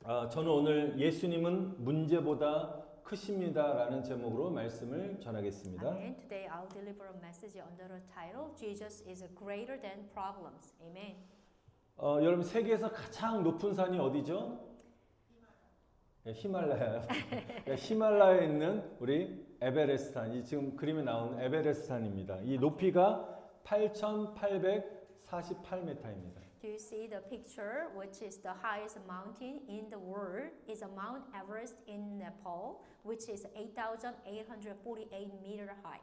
저는 오늘 예수님은 문제보다 크십니다라는 제목으로 말씀을 전하겠습니다. Amen. Today I'll deliver a message under the title Jesus is greater than problems. Amen. 여러분 세계에서 가장 높은 산이 어디죠? 히말라야. 히말라야에 있는 우리 에베레스트산. 이 지금 그림에 나오는 에베레스트산입니다. 이 높이가 8,848m입니다. Do you see the picture, which is the highest mountain in the world, is a Mount Everest in Nepal, which is 8,848 meter high.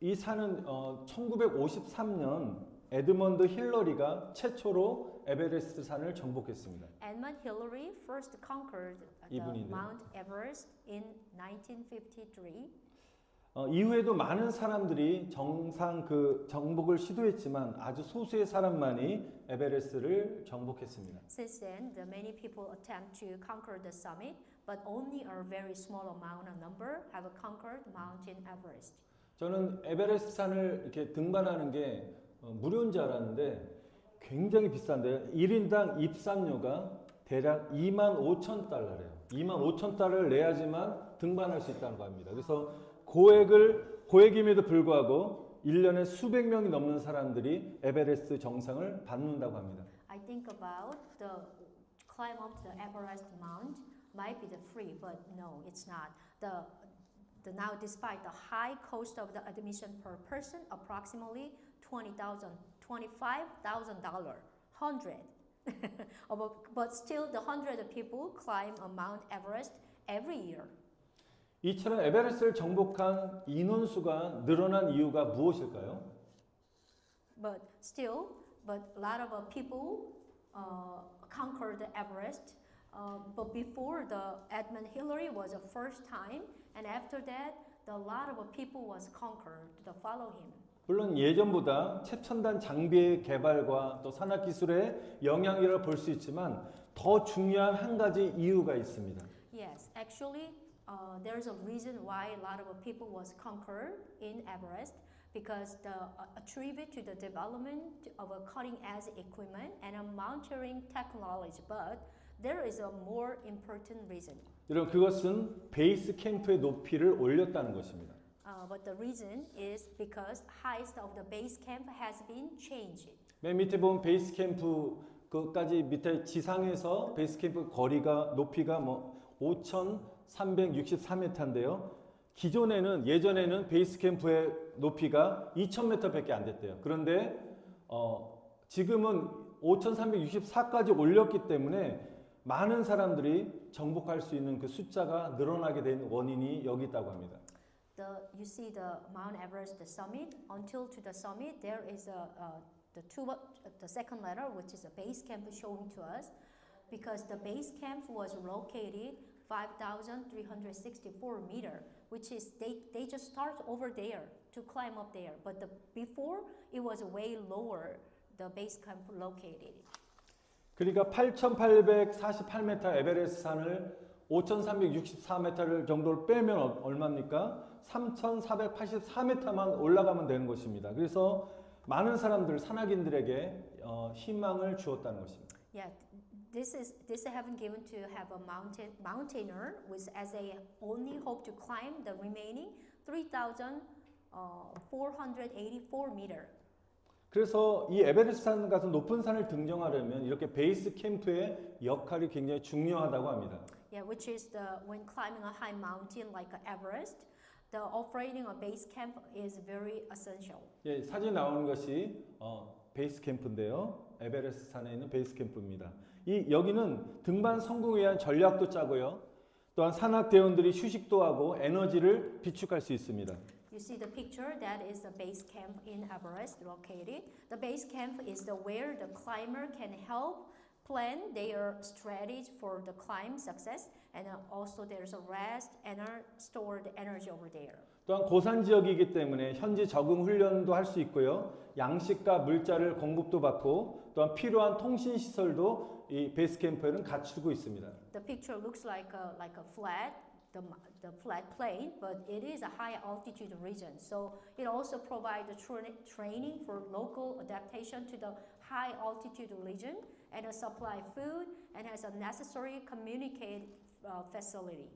이 산은 1953년 에드먼드 힐러리가 최초로 에베레스트 산을 정복했습니다. Edmund Hillary first conquered the 이분인데요. Mount Everest in 1953. 이후에도 많은 사람들이 정상 정복을 시도했지만 아주 소수의 사람만이 에베레스트를 정복했습니다. Since then, the many people attempt to conquer the summit, but only a very small amount of number have conquered Mountain Everest. 저는 에베레스트 산을 이렇게 등반하는 게 무료인 줄 알았는데 굉장히 비싼데요. 1인당 입산료가 대략 25,000달러래요. 25,000달러를 내야지만 등반할 수 있다는 겁니다. 그래서 고액임에도 불구하고 1년에 수백 명이 넘는 사람들이 에베레스트 정상을 밟는다고 합니다. I think about the climb up the Everest Mount might be the free, but no, it's not. Now, despite the high cost of the admission per person, approximately $20,000, $25,000, 100. But still, the 100 people climb Mount Everest every year. 이처럼 에베레스트를 정복한 인원수가 늘어난 이유가 무엇일까요? But a lot of people conquered Everest. But before the Edmund Hillary was the first time, and after that, a lot of people was conquered to follow him. 물론 예전보다 최첨단 장비의 개발과 또 산악 기술의 영향이라 볼 수 있지만 더 중요한 한 가지 이유가 있습니다. Yes, actually, there's a reason why a lot of people was conquered in Everest because attribute to the development of a cutting-edge equipment and a mountaineering technology. But there is a more important reason. 여러분 그것은 베이스 캠프의 높이를 올렸다는 것입니다. But the reason is because height of the base camp has been changed. 맨 밑에 보면 베이스 캠프 그까지 밑에 지상에서 베이스 캠프 거리가 높이가 5,364m인데요. 예전에는 베이스 캠프의 높이가 2,000m밖에 안 됐대요. 그런데 지금은 5,364까지 올렸기 때문에 많은 사람들이 정복할 수 있는 그 숫자가 늘어나게 된 원인이 여기 있다고 합니다. You see the Mount Everest summit. Until to the summit, there is the second letter, which is a base camp showing to us, because the base camp was located 5,364 meter, which is they just start over there to climb up there. But before it was way lower. The base camp located. 그러니까 8,848m 에베레스트 산을 5,364m를 정도를 빼면 얼마입니까? 3,484m만 올라가면 되는 것입니다. 그래서 많은 사람들, 산악인들에게 희망을 주었다는 것입니다. Yeah, this have been given to have a mountaineer with as a only hope to climb the remaining 3,484 meter. 그래서 이 에베레스트 산 같은 높은 산을 등정하려면 이렇게 베이스 캠프의 역할이 굉장히 중요하다고 합니다. Yeah, which is when climbing a high mountain like Everest, the operating a base camp is very essential. 예, 사진 나오는 것이 베이스 캠프인데요. 에베레스트 산에 있는 베이스 캠프입니다. 여기는 등반 성공에 위한 전략도 짜고요. 또한 산악 대원들이 휴식도 하고 에너지를 비축할 수 있습니다. You see the picture, that is the base camp in Everest located. The base camp is where the climber can help plan their strategy for the climb success, and also there's a rest and stored energy over there. 또한 고산 지역이기 때문에 현지 적응 훈련도 할 수 있고요. 양식과 물자를 공급도 받고 또한 필요한 통신 시설도 이 베이스 캠프에는 갖추고 있습니다. The picture looks like a flat the flat plain, but it is a high altitude region. So it also provides training for local adaptation to the high altitude region and a supply food and has a necessary communicate facility.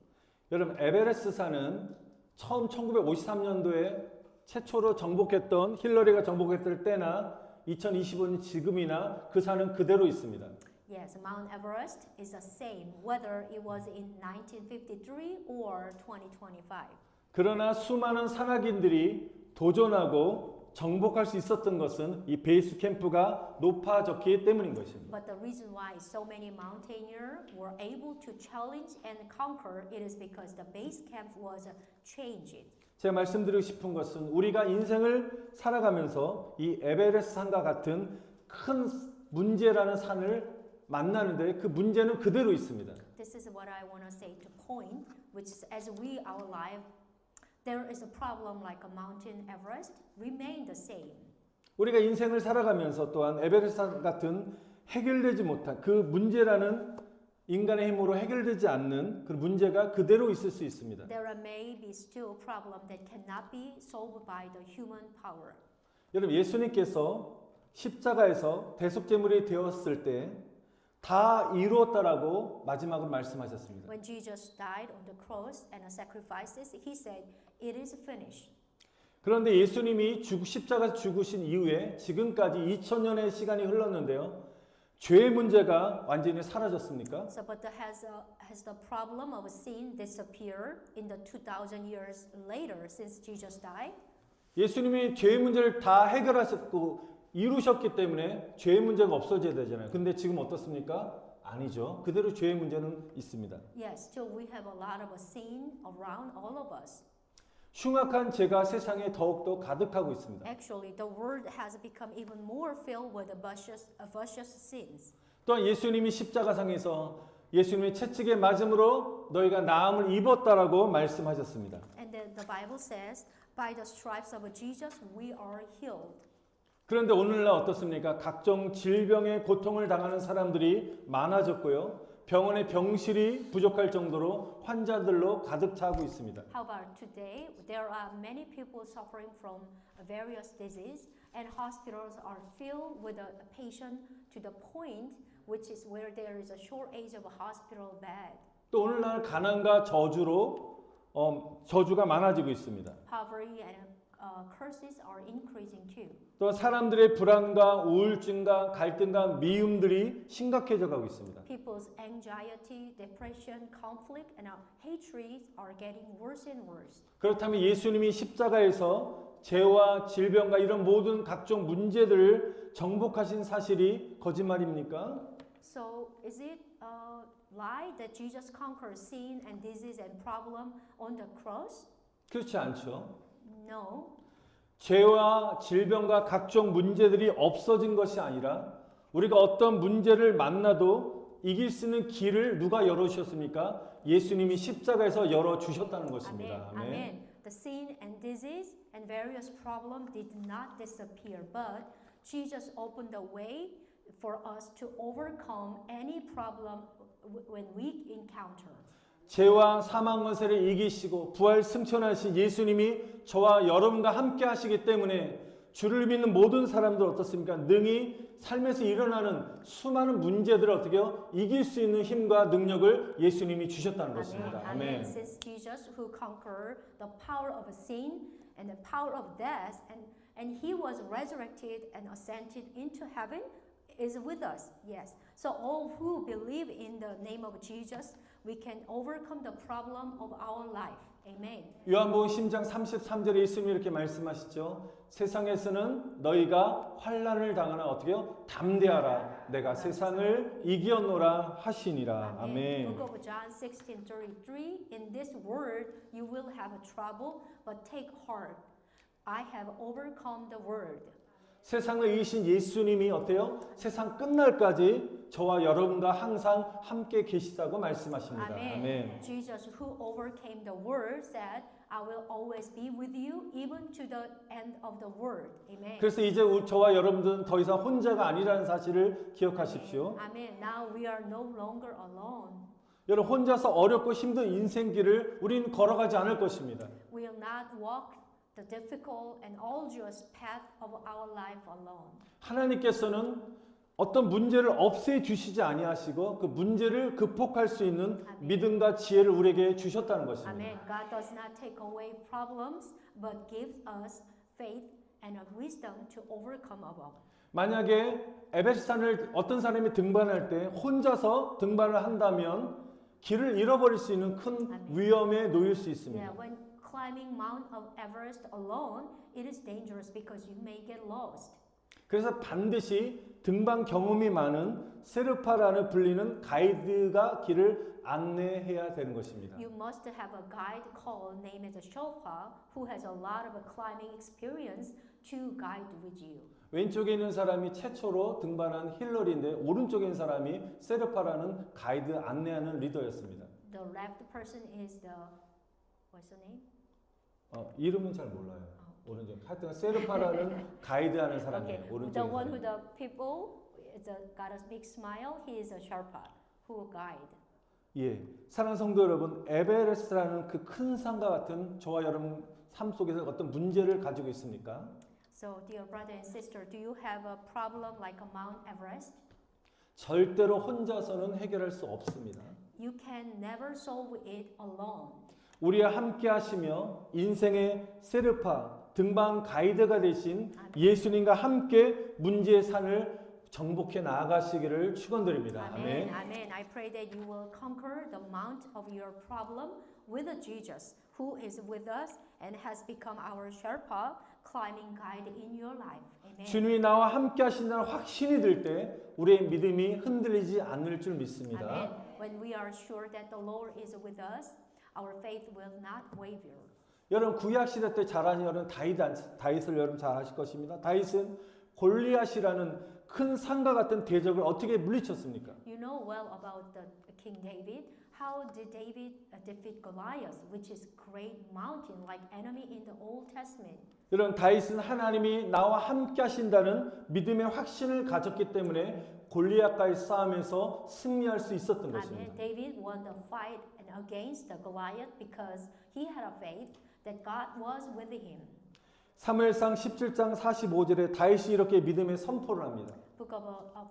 여러분 에베레스트산은 처음 1953년도에 최초로 정복했던 힐러리가 정복했을 때나 2025년 지금이나 그 산은 그대로 있습니다. Yes, Mount Everest is the same whether it was in 1953 or 2025. 그러나 수많은 산악인들이 도전하고 정복할 수 있었던 것은 이 베이스 캠프가 높아졌기 때문인 것입니다. But the reason why so many mountaineers were able to challenge and conquer it is because the base camp was changed. 제가 말씀드리고 싶은 것은 우리가 인생을 살아가면서 이 에베레스트 산과 같은 큰 문제라는 산을 만나는데 그 문제는 그대로 있습니다. This is what I want to say to point, which is as we our life, there is a problem like a mountain Everest remain the same. 우리가 인생을 살아가면서 또한 에베레스트 산 같은 해결되지 못한 그 문제라는 인간의 힘으로 해결되지 않는 그 문제가 그대로 있을 수 있습니다. There may be still problem that cannot be solved by the human power. 여러분 예수님께서 십자가에서 대속제물이 되었을 때 다 이루었다라고 마지막으로 말씀하셨습니다. When Jesus died on the cross and sacrifices, he said, "It is finished." 그런데 예수님이 십자가에서 죽으신 이후에 지금까지 2000년의 시간이 흘렀는데요. 죄의 문제가 완전히 사라졌습니까? So, but has the problem of sin disappeared in the 2000 years later since Jesus died? 예수님이 죄의 문제를 다 해결하셨고 이루셨기 때문에 죄의 문제가 없어져야 되잖아요. 근데 지금 어떻습니까? 아니죠. 그대로 죄의 문제는 있습니다. Yes, still we have a lot of sin around all of us. 흉악한 죄가 세상에 더욱더 가득하고 있습니다. Actually, the world has become even more filled with vicious sins. 또한 예수님이 십자가상에서 예수님의 채찍에 맞음으로 너희가 나음을 입었다라고 말씀하셨습니다. And the Bible says, by the stripes of Jesus we are healed. 그런데 오늘날 어떻습니까? 각종 질병의 고통을 당하는 사람들이 많아졌고요. 병원의 병실이 부족할 정도로 환자들로 가득 차고 있습니다. How about today? There are many people suffering from various disease and hospitals are filled with a patient to the point which is where there is a shortage of a hospital bed. 또 오늘날 가난과 저주가 많아지고 있습니다. Poverty and curses are increasing too. 또 사람들의 불안과 우울증과 갈등과 미움들이 심각해져 가고 있습니다. People's anxiety, depression, conflict, and hatred are getting worse and worse. 그렇다면 예수님이 십자가에서 죄와 질병과 이런 모든 각종 문제들을 정복하신 사실이 거짓말입니까? So is it a lie that Jesus conquered sin and disease and problem on the cross? 그렇지 않죠. No. 죄와 질병과 각종 문제들이 없어진 것이 아니라 우리가 어떤 문제를 만나도 이길 수 있는 길을 누가 열어주셨습니까? 예수님이 십자가에서 열어주셨다는 것입니다. Amen. Amen. The sin and disease and various problems did not disappear, but Jesus opened the way for us to overcome any problem when we encounter. 죄와 사망 권세를 이기시고 부활 승천하신 예수님이 저와 여러분과 함께 하시기 때문에 주를 믿는 모든 사람들 어떻습니까? 능히 삶에서 일어나는 수많은 문제들을 어떻게 해요? 이길 수 있는 힘과 능력을 예수님이 주셨다는 것입니다. Amen. 아멘. Since Jesus who conquered the power of sin and the power of death and he was resurrected and ascended into heaven is with us. Yes. So all who believe in the name of Jesus, we can overcome the problem of our life. Amen. 요한복음 10장 33절에 예수님이 이렇게 말씀하시죠. 세상에서는 너희가 환난을 당하나 어떻게요? 담대하라. 내가 세상을 이겼노라 하시니라. 아멘. Book of John 16:33. In this world you will have trouble, but take heart. I have overcome the world. 세상을 이기신 예수님이 어때요? 세상 끝날까지 저와 여러분과 항상 함께 계시다고 말씀하십니다. 아멘. Jesus who overcame the world said, I will always be with you even to the end of the world. Amen. 그래서 이제 저와 여러분들은 더 이상 혼자가 아니라는 사실을 기억하십시오. Amen. Now we are no longer alone. 여러분 혼자서 어렵고 힘든 인생길을 우리는 걸어가지 않을 것입니다. We will not walk the difficult and arduous path of our life alone. 하나님께서는 어떤 문제를 없애 주시지 아니하시고 그 문제를 극복할 수 있는 아멘. 믿음과 지혜를 우리에게 주셨다는 것입니다. Amen. God does not take away problems, but gives us faith and a wisdom to overcome them. 만약에 에베스산을 어떤 사람이 등반할 때 혼자서 등반을 한다면 길을 잃어버릴 수 있는 큰 아멘. 위험에 놓일 수 있습니다. Yeah, when climbing Mount of Everest alone, it is dangerous because you may get lost. 그래서 반드시 등반 경험이 많은 세르파라는 불리는 가이드가 길을 안내해야 되는 것입니다. You must have a guide called named as Sherpa who has a lot of climbing experience to guide with you. 왼쪽에 있는 사람이 최초로 등반한 힐러리인데 오른쪽에 있는 사람이 세르파라는 가이드 안내하는 리더였습니다. The left person is the what's the name? 이름은 잘 몰라요. 오른쪽. 하여튼 세르파라는 가이드하는 사람이에요. Okay, 오른쪽에 the 있는 one 사람. who the people got a big smile. He is a Sherpa who guide. 예, 사랑하는 성도 여러분, 에베레스트라는 그 큰 산과 같은 저와 여러분 삶 속에서 어떤 문제를 가지고 있습니까? So, dear brother and sister, do you have a problem like a Mount Everest? 절대로 혼자서는 해결할 수 없습니다. You can never solve it alone. 우리와 함께 하시며 인생의 세르파, 등반 가이드가 되신 예수님과 함께 문제의 산을 정복해 나아가시기를 축원드립니다. Amen. 아멘. Amen. I pray that you will conquer the mount of your problem with Jesus, who is with us and has become our Sherpa, climbing guide in your life. Amen. 주님이 나와 함께 하신다는 확신이 들 때 우리의 믿음이 흔들리지 않을 줄 믿습니다. Amen. When we are sure that the Lord is with us, our faith will not waver. 여러분 구약 시대 때 잘 아는 여러분 다윗을 여러분 잘 아실 것입니다. 다윗은 골리앗이라는 큰 산과 같은 대적을 어떻게 물리쳤습니까? You know well about the King David. How did David defeat Goliath, which is great mountain like enemy in the Old Testament? 여러분 다윗은 하나님이 나와 함께 하신다는 믿음의 확신을 가졌기 때문에 골리앗과의 싸움에서 승리할 수 있었던 Amen. 것입니다. David won the fight against the Goliath because he had a faith that God was with him. 사무엘상 17장 45절에 다윗이 이렇게 믿음의 선포를 합니다. Book of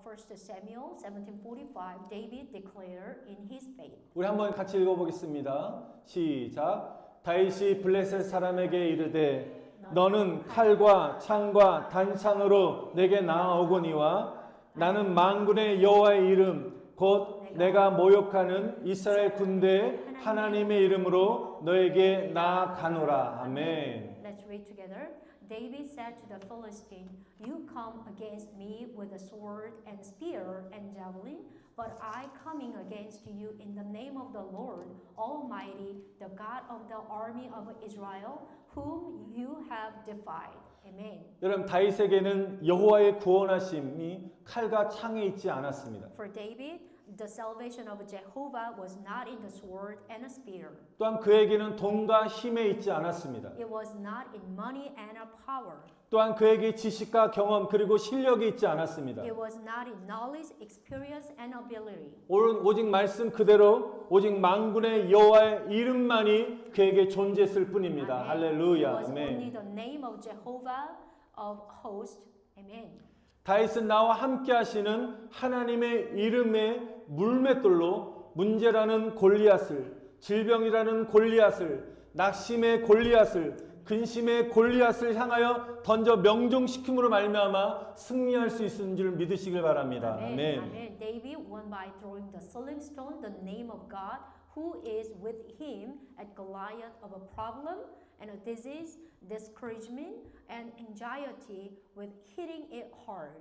1 Samuel 17:45, David declared in his faith. 우리 한번 같이 읽어보겠습니다. 시작. 다윗이 블레셋 사람에게 이르되 너는 칼과 창과 단창으로 내게 나아오거니와 나는 만군의 여호와의 이름 곧 내가 모욕하는 이스라엘 군대 하나님의 이름으로 너에게 나아가노라. 아멘. Let's read together. David said to the Philistine, "You come against me with a sword and spear and javelin, but I coming against you in the name of the Lord Almighty, the God of the army of Israel, whom you have defied." Amen. 여러분 다윗에게는 여호와의 구원하심이 칼과 창에 있지 않았습니다. For David, the salvation of Jehovah was not in the sword and a spear. 또한 그에게는 돈과 힘에 있지 않았습니다. It was not in money and a power. 또한 그에게 지식과 경험 그리고 실력이 있지 않았습니다. It was not in knowledge, experience, and ability. 오직 말씀 그대로 오직 만군의 여호와의 이름만이 그에게 존재했을 뿐입니다. Amen. 할렐루야. It was only 아멘. the name of Jehovah of hosts. Amen. 다윗은 나와 함께 하시는 하나님의 이름의 물맷돌로 문제라는 골리앗을, 질병이라는 골리앗을, 낙심의 골리앗을, 근심의 골리앗을 향하여 던져 명종시킴으로 말미암아 승리할 수 있는 줄 믿으시길 바랍니다. Amen. 아멘. Amen. David won by throwing the sling stone, the name of God, who is with him at Goliath of a problem and a disease, discouragement, and anxiety with hitting it hard.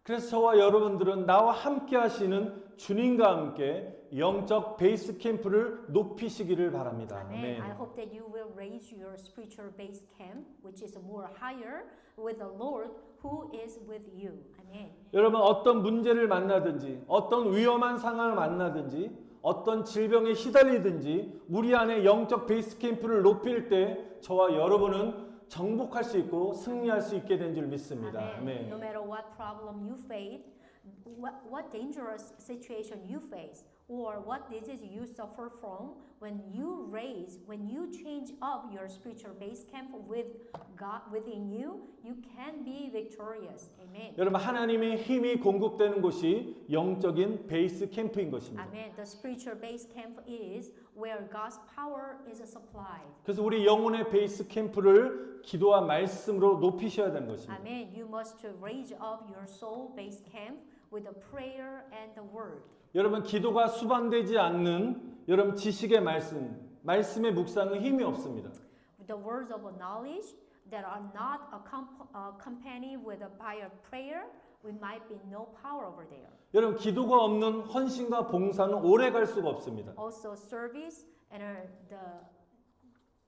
그래서 저와 여러분들은 나와 함께 하시는 주님과 함께 영적 베이스 캠프를 높이시기를 바랍니다. Amen. I 아멘. hope that you will raise your spiritual base camp, which is more higher, with the Lord who is with you. Amen. 여러분 어떤 문제를 만나든지 어떤 위험한 상황을 만나든지 어떤 질병에 시달리든지 우리 안에 영적 베이스 캠프를 높일 때 저와 여러분은 정복할 수 있고 승리할 수 있게 된 줄 믿습니다. Amen. No 아멘. matter what problem you face, what dangerous situation you face, or what disease you suffer from, when you change up your spiritual base camp with God within you, you can be victorious. Amen. 여러분 하나님의 힘이 공급되는 곳이 영적인 베이스 캠프인 것입니다. Amen. The spiritual base camp is where God's power is supplied. 그래서 우리 영혼의 베이스 캠프를 기도와 말씀으로 높이셔야 되는 것입니다. Amen. You must raise up your soul base camp with the prayer and the word. 여러분 기도가 수반되지 않는 여러분 지식의 말씀의 묵상은 힘이 없습니다. The words of knowledge that are not accompanied with a by a prayer, we might be no power over there. 여러분 기도가 없는 헌신과 봉사는 오래 갈 수가 없습니다. Also, service and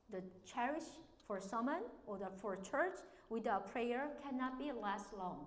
the cherish for someone or for church without prayer cannot be last long.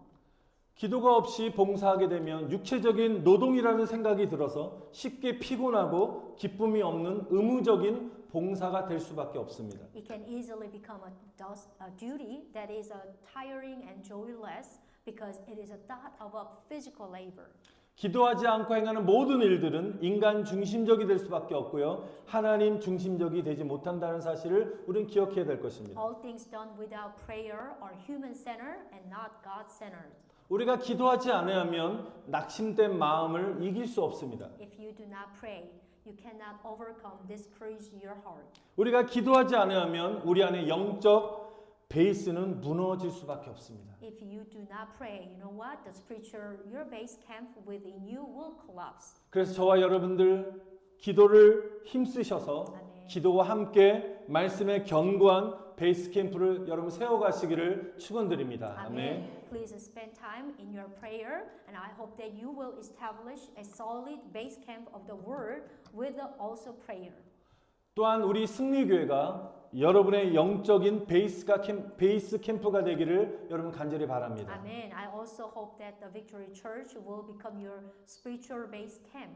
기도가 없이 봉사하게 되면 육체적인 노동이라는 생각이 들어서 쉽게 피곤하고 기쁨이 없는 의무적인 봉사가 될 수밖에 없습니다. It can easily become a duty that is tiring and joyless because it is a thought of a physical labor. 기도하지 않고 행하는 모든 일들은 인간 중심적이 될 수밖에 없고요. 하나님 중심적이 되지 못한다는 사실을 우리는 기억해야 될 것입니다. All things done without prayer are human-centered and not God-centered. 우리가 기도하지 않으면 낙심된 마음을 이길 수 없습니다. If you do not pray, you cannot overcome discourage your heart. 우리가 기도하지 않으면 우리 안에 영적 베이스는 무너질 수밖에 없습니다. If you do not pray, you know what? The spiritual, your base camp within you will collapse. 그래서 저와 여러분들 기도를 힘쓰셔서 아멘. 기도와 함께 말씀의 견고한 베이스 캠프를 여러분 세워가시기를 축원드립니다. Amen. Please spend time in your prayer, and I hope that you will establish a solid base camp of the Word with also prayer. 또한 우리 승리교회가 여러분의 영적인 베이스 캠프가 되기를 여러분 간절히 바랍니다. Amen. I also hope that the Victory Church will become your spiritual base camp.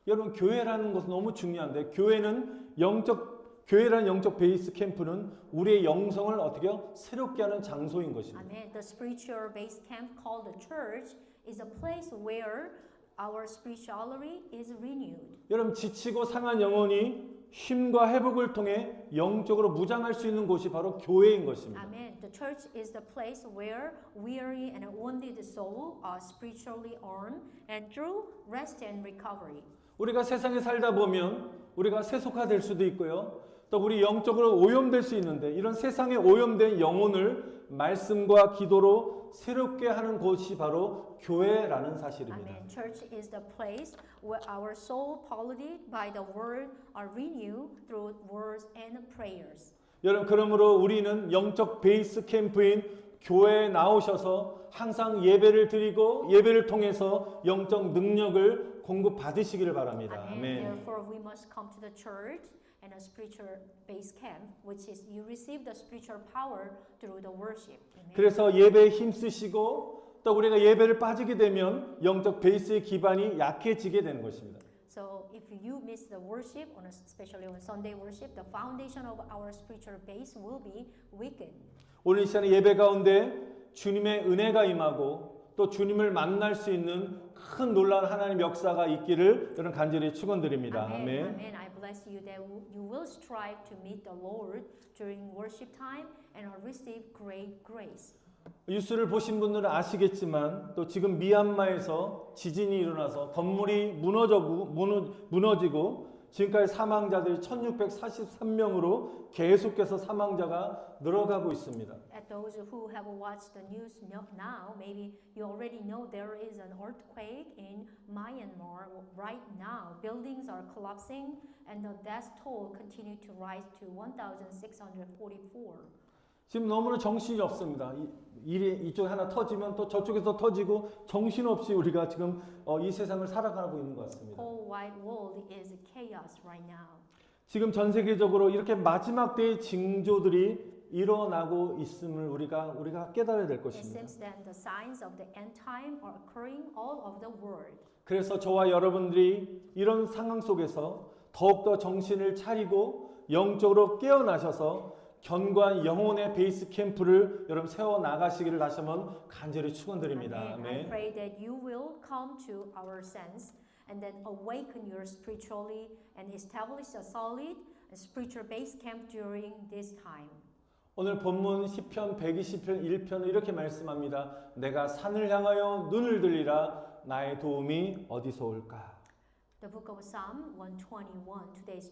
여러분 교회라는 것은 너무 중요한데 교회라는 영적 베이스 캠프는 우리의 영성을 어떻게요? 새롭게 하는 장소인 것입니다. Amen. The spiritual base camp called the church is a place where our spirituality is renewed. 여러분 지치고 상한 영혼이 쉼과 회복을 통해 영적으로 무장할 수 있는 곳이 바로 교회인 것입니다. Amen. The church is the place where weary and wounded soul are spiritually armed and through rest and recovery. 우리가 세상에 살다 보면 우리가 세속화될 수도 있고요. 또 우리 영적으로 오염될 수 있는데 이런 세상에 오염된 영혼을 말씀과 기도로 새롭게 하는 곳이 바로 교회라는 사실입니다. Amen. Church is the place where our soul polluted by the word are renewed through words and prayers. 여러분 그러므로 우리는 영적 베이스 캠프인 교회에 나오셔서 항상 예배를 드리고 예배를 통해서 영적 능력을 공급받으시기를 바랍니다. Amen. 아멘. Therefore, we must come to the church and a spiritual base camp, which is you receive the spiritual power through the worship. Amen. 그래서 예배에 힘쓰시고 또 우리가 예배를 빠지게 되면 영적 베이스의 기반이 약해지게 되는 것입니다. So if you miss the worship, especially on Sunday worship, the foundation of our spiritual base will be weakened. 오늘 이 시간에 예배 가운데 주님의 은혜가 임하고 또 주님을 만날 수 있는 큰 놀라운 하나님의 역사가 있기를 여러분 간절히 축원드립니다. Amen. 아멘. Amen. I bless you that you will strive to meet the Lord during worship time and receive great grace. 뉴스를 보신 분들은 아시겠지만 또 지금 미얀마에서 지진이 일어나서 건물이 무너지고 지금까지 사망자들이 1643명으로 계속해서 사망자가 늘어가고 있습니다. At those who have watched the news now, maybe you already know there is an earthquake in Myanmar right now. Buildings are collapsing and the death toll continue to rise to 1,644. 지금 너무나 정신이 없습니다. 일이 이쪽에 하나 터지면 또 저쪽에서 터지고 정신없이 우리가 지금 이 세상을 살아가고 있는 것 같습니다. Whole wide world is chaos right now. 지금 전 세계적으로 이렇게 마지막 때의 징조들이 일어나고 있음을 우리가 깨달아야 될 It 것입니다. seems that the signs of the end time are occurring all over the world. 그래서 저와 여러분들이 이런 상황 속에서 더욱더 정신을 차리고 영적으로 깨어나셔서 견고한 영혼의 베이스 캠프를 여러분 세워 나가시기를 다시 한번 간절히 축원드립니다. Amen. I 아멘. pray that you will come to our sense and then awaken your spiritually and establish a solid spiritual base camp during this time. 오늘 본문 시편 120편 1편 이렇게 말씀합니다. 내가 산을 향하여 눈을 들리라 나의 도움이 어디서 올까? The book of Psalm 121, today's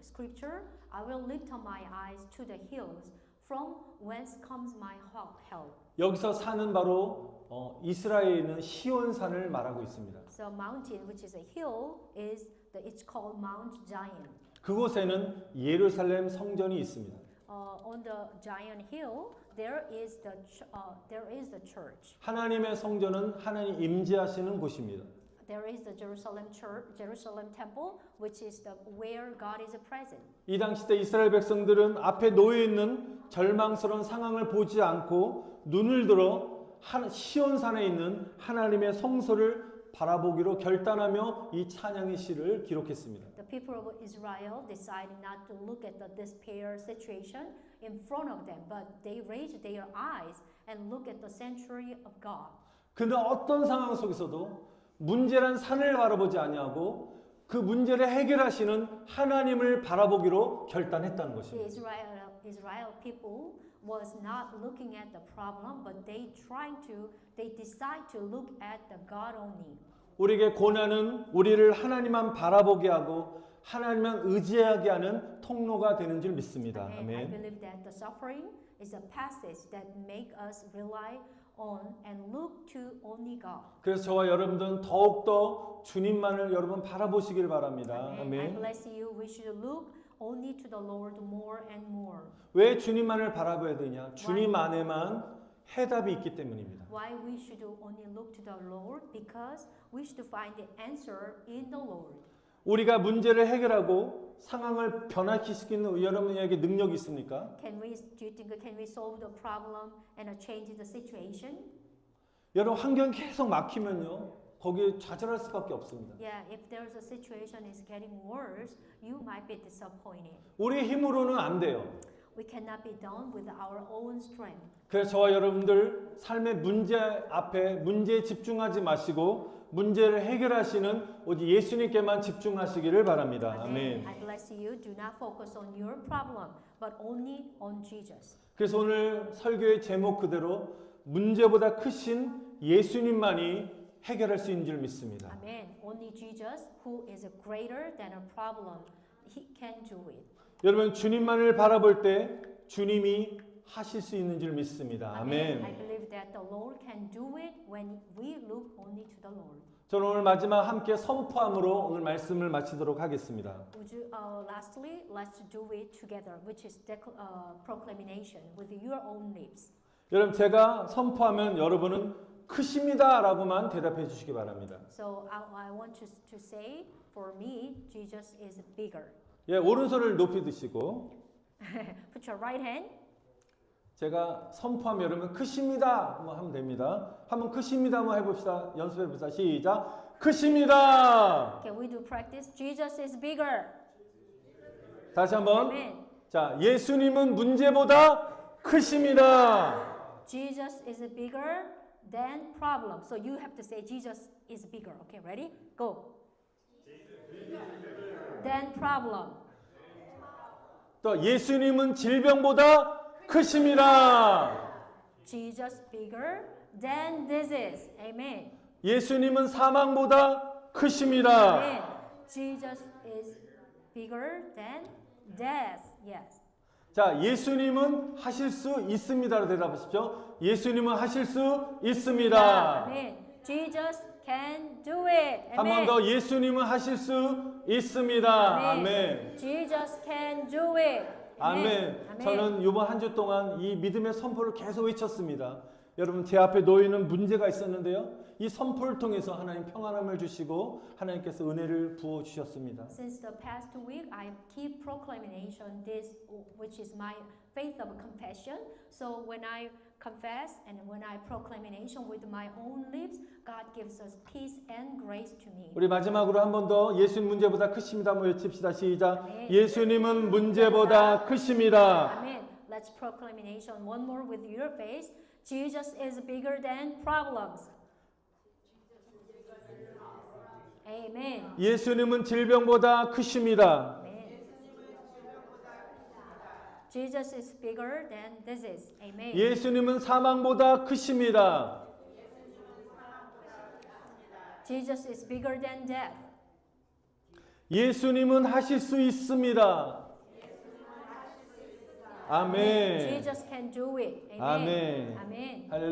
scripture, I will lift up my eyes to the hills, from whence comes my help. 여기서 산은 바로 이스라엘에 있는 시온산을 말하고 있습니다. So mountain, which is a hill, it's called Mount Zion. 그곳에는 예루살렘 성전이 있습니다. On the Zion hill, there is the church. 하나님의 성전은 하나님 임재하시는 곳입니다. There is the Jerusalem church, Jerusalem temple, which is where God is present. 이 당시 때 이스라엘 백성들은 앞에 놓여 있는 절망스러운 상황을 보지 않고 눈을 들어 시온산에 있는 하나님의 성소를 바라보기로 결단하며 이 찬양의 시를 기록했습니다. The people of Israel decided not to look at the despair situation in front of them, but they raised their eyes and look at the sanctuary of God. 그는 어떤 상황 속에서도 문제란 산을 바라보지 아니하고 그 문제를 해결하시는 하나님을 바라보기로 결단했다는 것입니다. The Israel people was not looking at the problem, but they decide to look at the God only. 우리에게 고난은 우리를 하나님만 바라보게 하고 하나님만 의지하게 하는 통로가 되는 줄 믿습니다. I 아멘. believe that the suffering is a passage that make us rely on and look to only God. 그래서 저와 여러분들은 더욱더 주님만을 여러분 바라보시길 바랍니다. I 아멘. bless you. We should look only to the Lord more and more. 왜 주님만을 바라봐야 되냐? 주님 안에만 해답이 있기 때문입니다. Why we should only look to the Lord? Because we should find the answer in the Lord. 우리가 문제를 해결하고 상황을 변화시키는 여러분에게 능력이 있습니까? Do you think can we solve the problem and change the situation? 여러분 환경이 계속 막히면요. 거기에 좌절할 수밖에 없습니다. Yeah, if there's a situation is getting worse, you might be disappointed. 우리의 힘으로는 안 돼요. We cannot be done with our own strength. 그래서 저와 여러분들 삶의 문제 앞에 문제에 집중하지 마시고 문제를 해결하시는 오직 예수님께만 집중하시기를 바랍니다. 아멘. I bless you. Do not focus on your problem, but only on Jesus. 그래서 오늘 설교의 제목 그대로 문제보다 크신 예수님만이 해결할 수 있는 줄 믿습니다. Amen. Only Jesus, who is greater than a problem, He can do it. 여러분 주님만을 바라볼 때 주님이 하실 수 있는 줄 믿습니다. Amen. I 아멘. believe that the Lord can do it when we look only to the Lord. 저는 오늘 마지막 함께 선포함으로 오늘 말씀을 마치도록 하겠습니다. Would you, lastly, let's do it together, which is proclamation with your own lips. 여러분 제가 선포하면 여러분은 크십니다라고만 대답해 주시기 바랍니다. So I want to say, for me, Jesus is bigger. 예, 오른손을 높이 드시고 Put your right hand. 제가 선포하면 여러분 크십니다 뭐 하면 됩니다. 한번 크십니다 한번 해봅시다. 연습해 봅시다. 시작. 크십니다. Can we do practice? Jesus is bigger. 다시 한번. Amen. 자, 예수님은 문제보다 크십니다. Jesus is bigger than problem. So you have to say Jesus is bigger. Okay, ready? Go. Than problem. 또 예수님은 질병보다 크십니다. Jesus bigger than disease. Amen. 예수님은 사망보다 크십니다. Amen. Jesus is bigger than death. Yes. 자, 예수님은 하실 수 있습니다로 대답하십시오. 예수님은 하실 수 있습니다. Amen. Jesus can do it. 한 번 더 예수님은 하실 수 있습니다. 아멘. Jesus can do it. 아멘. 저는 이번 한 주 동안 이 믿음의 선포를 계속 외쳤습니다. 여러분 제 앞에 놓이는 문제가 있었는데요. 이 선포를 통해서 하나님 평안함을 주시고 하나님께서 은혜를 부어 주셨습니다. Since the past week, I keep proclamation this, which is my faith of confession. So when I confess and when I proclamation with my own lips, God gives us peace and grace to me. 우리 마지막으로 한 번 더 예수님 문제보다 크십니다. 한번 외칩시다. 시작. 아멘. 예수님은 문제보다 크십니다. Amen. Let's proclamation one more with your face. Jesus is bigger than problems. Amen. 예수님은 질병보다 크십니다. Amen. Jesus is bigger than disease. Amen. 예수님은 사망보다 크십니다. Jesus is bigger than death. 예수님은 하실 수 있습니다. 아멘. Jesus can do it. Amen. 아멘. Amen. 할렐루야.